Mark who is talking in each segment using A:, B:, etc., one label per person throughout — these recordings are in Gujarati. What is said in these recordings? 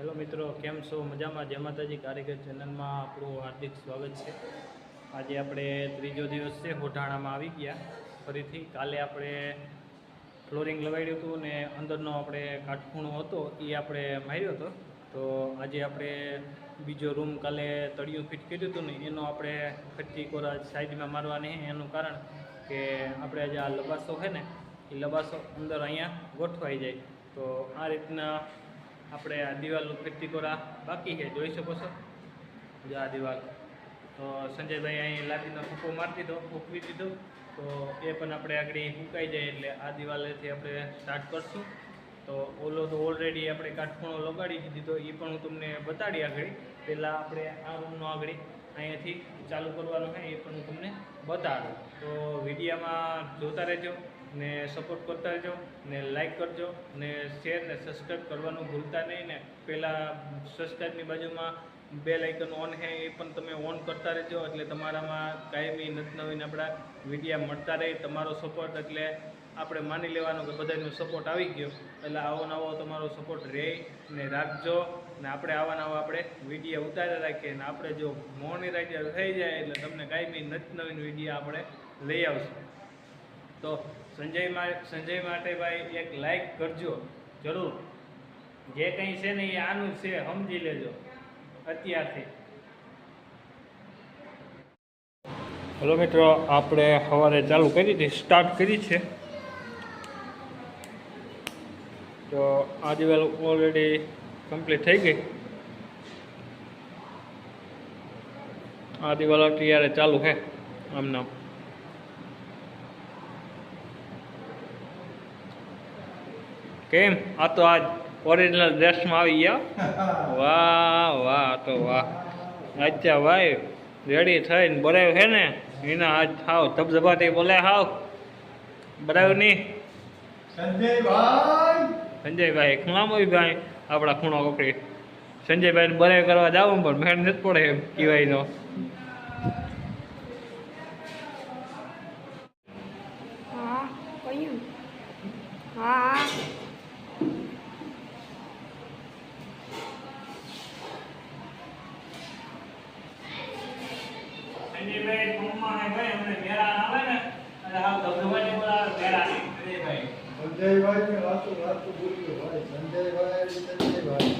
A: હેલો મિત્રો, કેમ છો? મજામાં? જય માતાજી કારીગર ચેનલમાં આપણું હાર્દિક સ્વાગત છે. આજે આપણે ત્રીજો દિવસ છે, હોટાણામાં આવી ગયા ફરીથી. કાલે આપણે ફ્લોરિંગ લગાડ્યું હતું ને અંદરનો આપણે કાટખૂણો હતો એ આપણે માર્યો હતો. તો આજે આપણે બીજો રૂમ કાલે તળિયું ફિટ કર્યું હતું ને એનો આપણે ફરતી કોરા સાઈડમાં મારવાની. એનું કારણ કે આપણે આજે આ લબાસો છે ને એ લબાસો અંદર અહીંયા ગોઠવાઈ જાય. તો આ રીતના આપણે આ દિવાલનું ફિરતી કોરા બાકી છે, જોઈ શકો છો જો આ દિવાલ. તો સંજયભાઈ અહીં લાદીનો ફૂકો મારી દીધો, ફૂકવી દીધો. તો એ પણ આપણે આગળ ફૂંકાઈ જાય એટલે આ દિવાલેથી આપણે સ્ટાર્ટ કરશું. તો ઓલો તો ઓલરેડી આપણે કાટખૂણો લગાડી દીધો, એ પણ હું તમને બતાડી આગળ. પહેલાં આપણે આ રૂમનો આગળ અહીંયાથી ચાલુ કરવાનું છે એ પણ હું તમને બતાડું. તો વિડીયોમાં જોતા રહેજો ને સપોર્ટ કરતા રહેજો ને લાઈક કરજો ને શેર ને સબસ્ક્રાઈબ કરવાનું ભૂલતા નહીં. ને પહેલાં સબસ્ક્રાઈબની બાજુમાં બેલ આઇકન ઓન છે એ પણ તમે ઓન કરતા રહેજો એટલે તમારામાં કાયમી નવીન આપણા વિડીયો મળતા રહે. તમારો સપોર્ટ એટલે આપણે માની લેવાનું કે બધાનો સપોર્ટ આવી ગયો એટલે આવો નવો તમારો સપોર્ટ રહે ને રાખજો. ને આપણે આવા નવા આપણે વિડીયો ઉતારી રાખીએ ને આપણે જો મોનેટાઇઝ થઈ જાય એટલે તમને કાયમી નવીન વિડીયો આપણે લઈ આવશું. તો સંજય માટે ભાઈ એક લાઈક કરજો જરૂર. જે કંઈ છે ને એ આનું છે, સમજી લેજો અત્યારથી. હેલો મિત્રો, આપણે સવારે ચાલુ કરી હતી, સ્ટાર્ટ કરી છે. તો આ દિવાલ ઓલરેડી કમ્પ્લીટ થઈ ગઈ. આ દિવાલ અત્યારે ચાલુ છે આમનામ. કેમ? આ તો આજ ઓરિજિનલ ડ્રેસમાં આવી ગયા. વાહ વાહ, તો વાહ. અચ્છા ભાઈ રેડી થઈને બરાયું છે ને એના આજ હાવ ધબધબાટી બોલે. હાવ બરાયું નહીં સંજયભાઈ ખૂણામાં ભાઈ આપણા ખૂણો પકડી સંજયભાઈને બરાયું કરવા જાવ પણ મેળ નથી પડે એમ કહેવાયનો. સંજયભાઈ ફોનમાં હે ભાઈ અમને મેળા આવે ને એટલે હાવ ધબધબાટી બોલાવે મેળા નહીં.
B: સંજયભાઈ ને વાતું બોલ્યો ભાઈ. સંજયભાઈ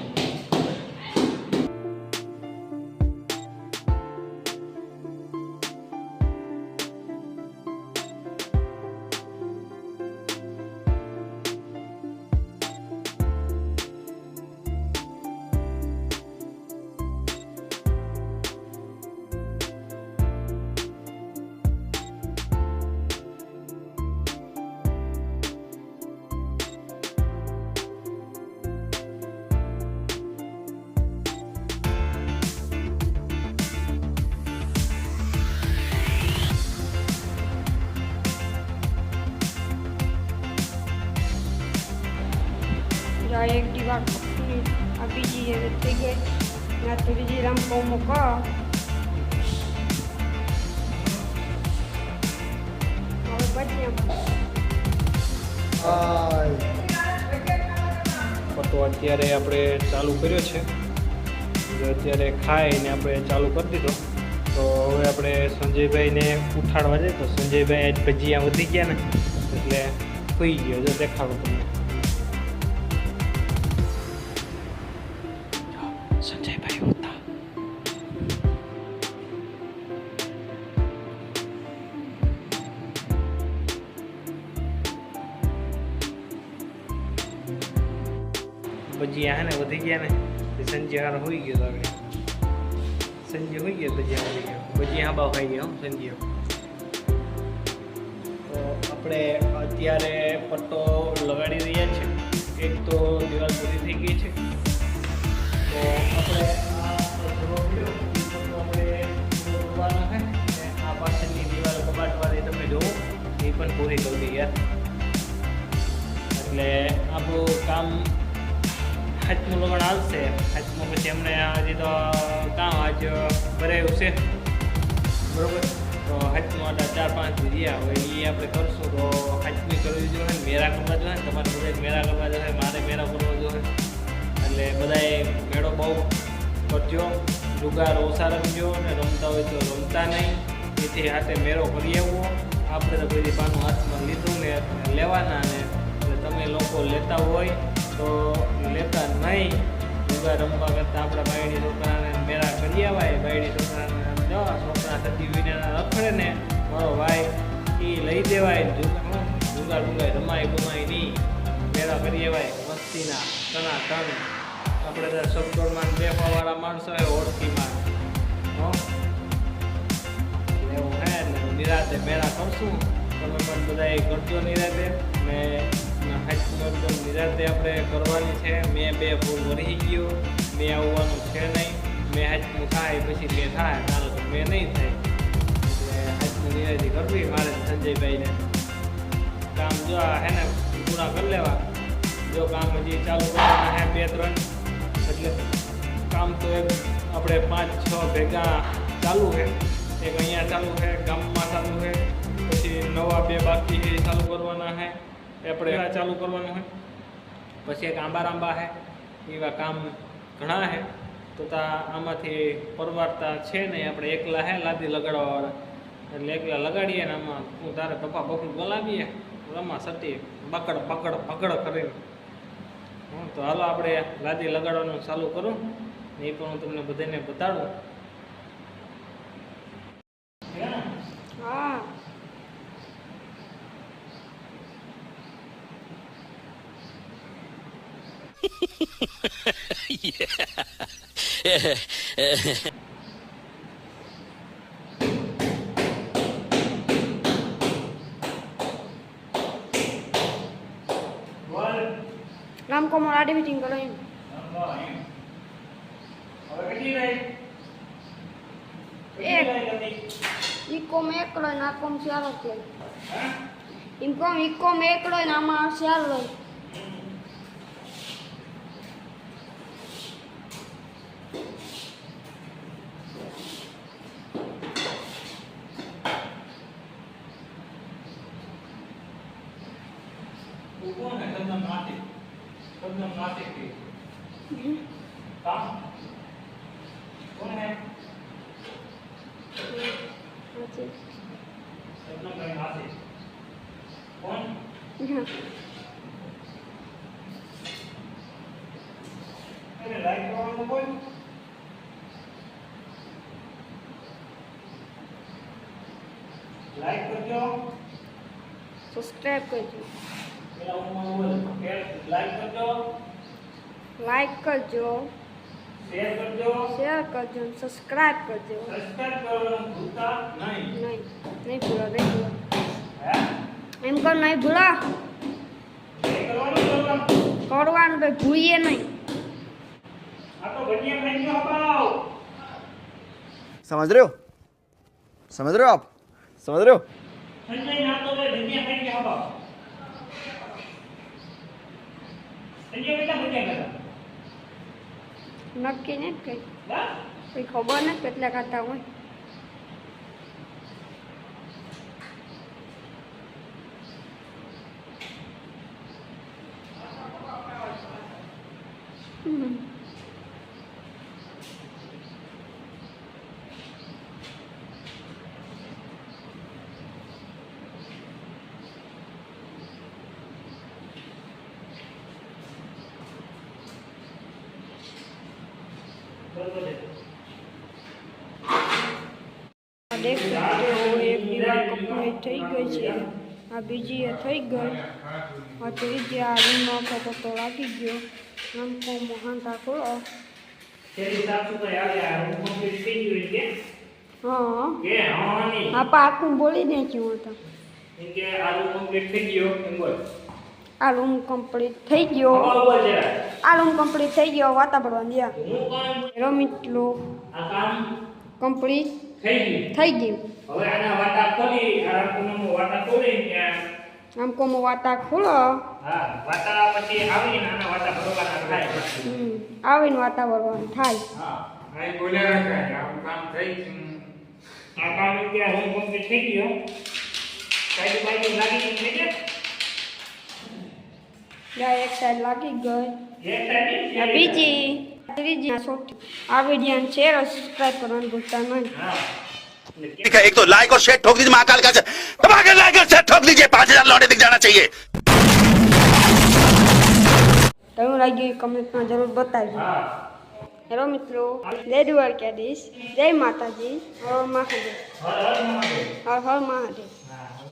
C: એક દિવાલ પકડી, આ બીજી થઈ ગઈ, ના ત્રીજી રામકો મૂકો. હવે
A: તો અત્યારે આપણે ચાલુ કર્યો છે. અત્યારે ખાઈને આપણે ચાલુ કરી દીધો. તો હવે આપણે સંજયભાઈને ઉઠાડવા જઈએ. તો સંજયભાઈ આજ ભજીયા વધી ગયા ને એટલે સુઈ ગયો. જો દેખાડો તમને સંજયભાઈ હોતા. ભજીયા હે ને વધી ગયા ને સંજય હાર હોઈ ગયો. તો આગળ સંજય હોઈ ગયો, ભજીયા વધી ગયો. ભજીયા હા બાવ ખાઈ ગયો સંજય. તો આપણે અત્યારે પટ્ટો લગાડી રહ્યા છે. એક તો દિવાલ પૂરી થઈ ગઈ છે. તો આપણે આ આપણે જોવાનો છે ને આ પાછળની દિવાલ કબાટવાળી તમે જુઓ એ પણ પૂરી કરી દઈએ યાર. એટલે આપણું કામ હાથનું લગણ આવશે. હાથમાં પછી એમને હજી તો કામ આજ ભરાયું છે બરાબર. તો હાથમાં 4-5 રહ્યા હોય એ આપણે કરશું. તો હાથની કરવી જોઈએ ને મેરા કરવા જોઈએ ને તમારે બધા મેરા કરવા જોઈએ, મારે મેરા કરવા જોઈએ એટલે બધાએ બહુ કરજો, જુગાર ઓછા રમજો અને રમતા હોય તો રમતા નહીં. એથી હાથે મેરો કરી આવવો. આપણે તો કોઈ પાનું હાથમાં લીધું ને લેવાના ને એટલે તમે લોકો લેતા હોય તો લેતા નહીં. જુગાર રમવા કરતાં આપણા બાયડી છોકરાને મેળા કરી આવાય. બાયડી છોકરાને જવા છોકરા થતી વિના રખડે ને મારો ભાઈ એ લઈ દેવાય. જુગાર રમાય ગુમાય નહીં, મેળા કરી આવાય મસ્તીના તણા તણ. આપણે ત્યાં સબદોડમાં બેફાવાળા માણસો હોય ઓળખીમાં એવું હે ને નિરાતે મેળા કરશું. તમે પણ બધા કરજો નિરાતે ને હાથમાં નિરાતે આપણે કરવાની છે. મેં 2 ફૂલ વળી ગયો, મેં આવવાનું છે નહીં. મેં હાથમાં થાય પછી મેં થાય, કાલે તો મેં નહીં થાય. એટલે હાથમાં નિરાતે કરવી મારે સંજયભાઈને. કામ જો હે ને પૂરા કરી લેવા. જો કામ હજી ચાલુ કરવાના હે 2-3, એટલે કામ તો એક આપણે 5-6 ભેગા ચાલુ છે. એક અહીંયા ચાલુ છે, ગામમાં ચાલુ છે, પછી નવા 2 બાકી છે ચાલુ કરવાના છે. આપણે ચાલુ કરવાનું છે. પછી એક આંબા છે. એવા કામ ઘણા છે. તો આમાંથી પરવારતા છે નહીં. આપણે એકલા હે લાદી લગાડવાવાળા, એટલે એકલા લગાડીએ ને આમાં હું તારે પપ્પા બકડું બોલાવીએ રમા સટી પકડ કરીને. તો હાલો આપણે લાદી લગાડવાનું ચાલુ કરું ને એ પણ હું તમને બધાને બતાડું.
C: હા રામ કોમળ આડી મીટિંગ કરો એમ. ઈકોમ એકલો ને આ કોમ 4 છે. ઈકોમ એકલો ને આમાં 4 હોય.
A: લાઈક કરજો,
C: સબસ્ક્રાઇબ કરજો,
A: લાઈક કરજો,
C: શેર કરજો, સબસ્ક્રાઇબ કરજો.
A: કરવાનું ભૂલતા નહીં.
C: નહીં ભૂલો. એમ કર નહીં ભૂલા કરવાનું ભાઈ, ભૂલીએ નહીં.
A: આ તો ભજીયા ખાઈ ગયો અપાવ.
D: समझ रहे हो आप समझ रहे हो
A: સંજય ના તો ભજીયા ખાઈ ગયો અપાવ. સંજય કેટલા ભજીયા ખાતા?
C: નક્કી નહીં કઈ,
A: હા?
C: કઈ ખબર નથી કેટલા ખાતા હોય. એક દિવાલ કમ્પ્લીટ થઈ ગઈ છે. આ બીજી એ થઈ ગઈ. આ ત્રીજી આ રૂમમાં તો લાગી ગયો. આમ કો મહાનતા ખોલો.
A: તેરી સાસુ તો આવે આ રૂમ કમ્પ્લીટ થઈ ગયું કે?
C: હા
A: કે હા ની
C: આ પાકું બોલી દે છે હું તો.
A: કે આ રૂમ કમ્પ્લીટ થઈ ગયો એમ બોલ.
C: આ રૂમ કમ્પ્લીટ થઈ ગયો.
A: બોલ જરા.
C: આ રૂમ કમ્પ્લીટ થઈ ગયો. વાતાવરણ દિયા
A: હું કોણ?
C: રમિતલો
A: આ કામ
C: કમ્પ્લીટ
A: થઈ ગયું.
C: થઈ ગયું.
A: હવે આના વાટા ખોલી, આ પૂનમનો વાટા ખોલી ત્યાં
C: આમ કોમો વાતા ખોલો.
A: હા વાટા પછી આવીને આના વાટા ભરવાના થાય.
C: આવીને વાતાવરણ થાય.
A: હા આ બોલ્યા રાખે આ કામ થઈ ગયું. આ કામ ત્યાં રૂમ કમ્પ્લીટ થઈ ગયો. સાઈડ બાજુ લાગી ગઈ છે.
C: યા એક સાઈડ લાગી ગઈ.
A: એક સાઈડ
C: આ બીજી ત્રીજી સૌથી આ વિડીયોને શેર અને સબસ્ક્રાઈબ કરવાનું ભૂલતા નહીં.
E: ठीक है, एक तो लाइक और शेयर ठोक दीजिए महाकाल का दबा के लाइक और शेयर ठोक दीजिए 5000 लौटे दिख जाना चाहिए.
C: કેવું લાગ્યું કમેન્ટમાં જરૂર બતાવજો. હેલો મિત્રો, જય દ્વારકાધીશ, જય માતાજી, હર મહાદેવ, હર હર મહાદેવ.